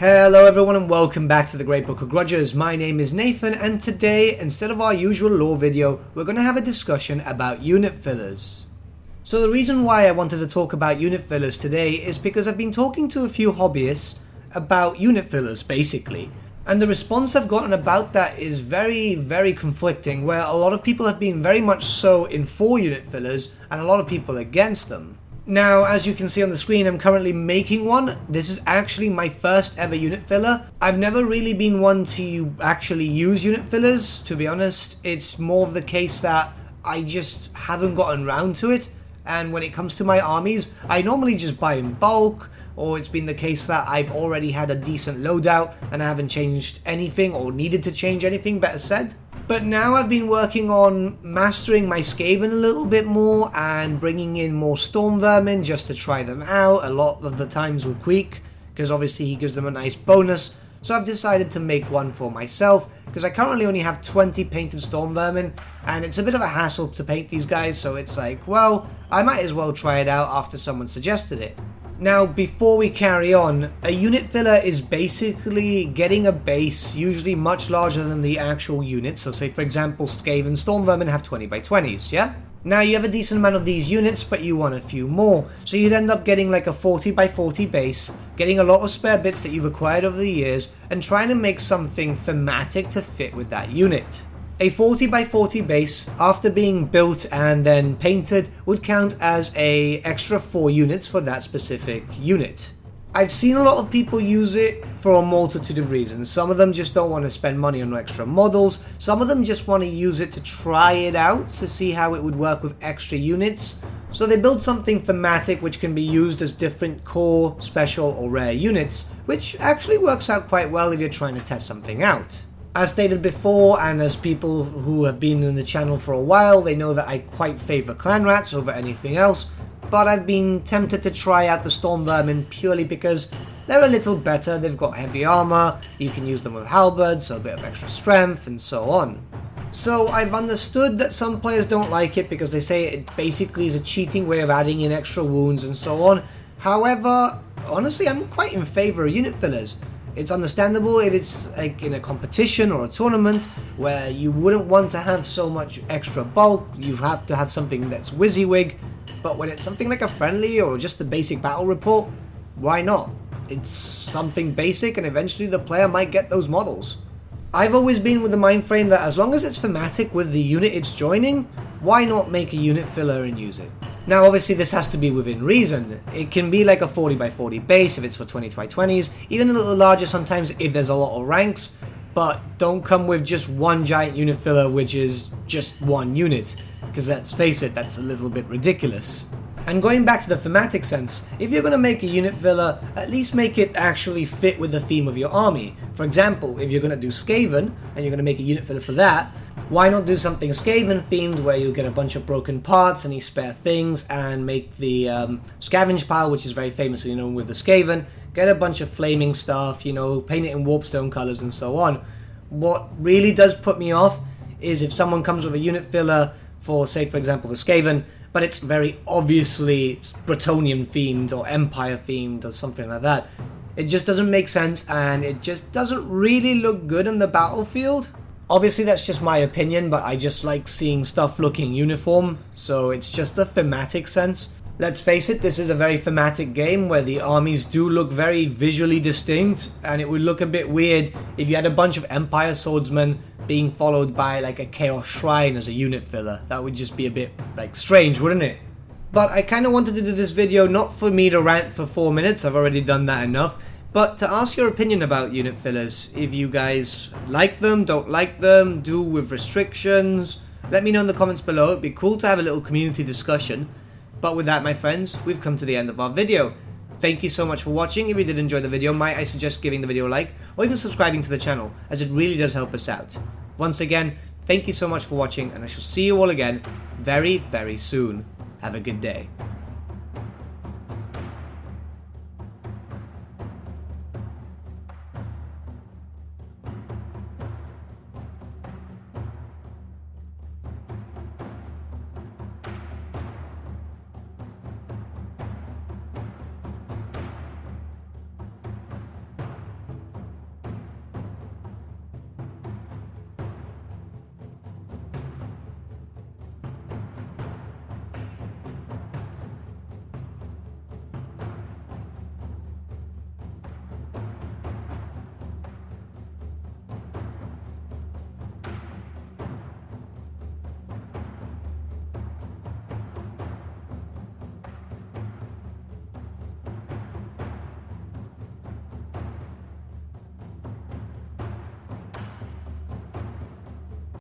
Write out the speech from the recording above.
Hello everyone and welcome back to the Great Book of Grudges. My name is Nathan and today, instead of our usual lore video, we're going to have a discussion about unit fillers. So the reason why I wanted to talk about unit fillers today is because I've been talking to a few hobbyists about unit fillers basically. And the response I've gotten about that is very conflicting, where a lot of people have been very much so in for unit fillers and a lot of people against them. Now, as you can see on the screen, I'm currently making one. This is actually my first ever unit filler. I've never really been one to actually use unit fillers, to be honest. It's more of the case that I just haven't gotten around to it. And when it comes to my armies, I normally just buy in bulk, or it's been the case that I've already had a decent loadout and I haven't changed anything or needed to change anything, better said. But now I've been working on mastering my Skaven a little bit more and bringing in more Storm Vermin just to try them out, a lot of the times with Queek, because obviously he gives them a nice bonus. So I've decided to make one for myself, because I currently only have 20 painted Storm Vermin, and it's a bit of a hassle to paint these guys, so it's like, well, I might as well try it out after someone suggested it. Now, before we carry on, a unit filler is basically getting a base usually much larger than the actual unit. So say for example, Skaven Storm Vermin have 20 by 20s, yeah? Now you have a decent amount of these units, but you want a few more. So you'd end up getting like a 40 by 40 base, getting a lot of spare bits that you've acquired over the years, and trying to make something thematic to fit with that unit. A 40 by 40 base, after being built and then painted, would count as a extra 4 units for that specific unit. I've seen a lot of people use it for a multitude of reasons. Some of them just don't want to spend money on extra models. Some of them just want to use it to try it out to see how it would work with extra units. So they build something thematic which can be used as different core, special or rare units, which actually works out quite well if you're trying to test something out. As stated before, and as people who have been in the channel for a while, they know that I quite favour clan rats over anything else, but I've been tempted to try out the Storm Vermin purely because they're a little better. They've got heavy armour, you can use them with halberds, so a bit of extra strength and so on. So I've understood that some players don't like it because they say it basically is a cheating way of adding in extra wounds and so on. However, honestly, I'm quite in favour of unit fillers. It's understandable if it's like in a competition or a tournament where you wouldn't want to have so much extra bulk, you have to have something that's WYSIWYG, but when it's something like a friendly or just a basic battle report, why not? It's something basic and eventually the player might get those models. I've always been with the mind frame that as long as it's thematic with the unit it's joining, why not make a unit filler and use it? Now obviously this has to be within reason. It can be like a 40 by 40 base if it's for 20 by 20s, even a little larger sometimes if there's a lot of ranks, but don't come with just one giant unit filler which is just one unit, because let's face it, that's a little bit ridiculous. And going back to the thematic sense, if you're going to make a unit filler, at least make it actually fit with the theme of your army. For example, if you're going to do Skaven, and you're going to make a unit filler for that, why not do something Skaven themed where you'll get a bunch of broken parts, any spare things, and make the scavenge pile, which is very famously known with the Skaven, get a bunch of flaming stuff, you know, paint it in warpstone colors and so on. What really does put me off is if someone comes with a unit filler for, say, for example, the Skaven, but it's very obviously Bretonnian themed or Empire themed or something like that. It just doesn't make sense and it just doesn't really look good on the battlefield. Obviously that's just my opinion, but I just like seeing stuff looking uniform, so it's just a thematic sense. Let's face it, this is a very thematic game where the armies do look very visually distinct, and it would look a bit weird if you had a bunch of Empire swordsmen being followed by like a Chaos Shrine as a unit filler. That would just be a bit like strange, wouldn't it? But I kind of wanted to do this video not for me to rant for 4 minutes, I've already done that enough, but to ask your opinion about unit fillers. If you guys like them, don't like them, do with restrictions, let me know in the comments below. It'd be cool to have a little community discussion. But with that, my friends, we've come to the end of our video. Thank you so much for watching. If you did enjoy the video, might I suggest giving the video a like, or even subscribing to the channel, as it really does help us out. Once again, thank you so much for watching, and I shall see you all again very, very soon. Have a good day.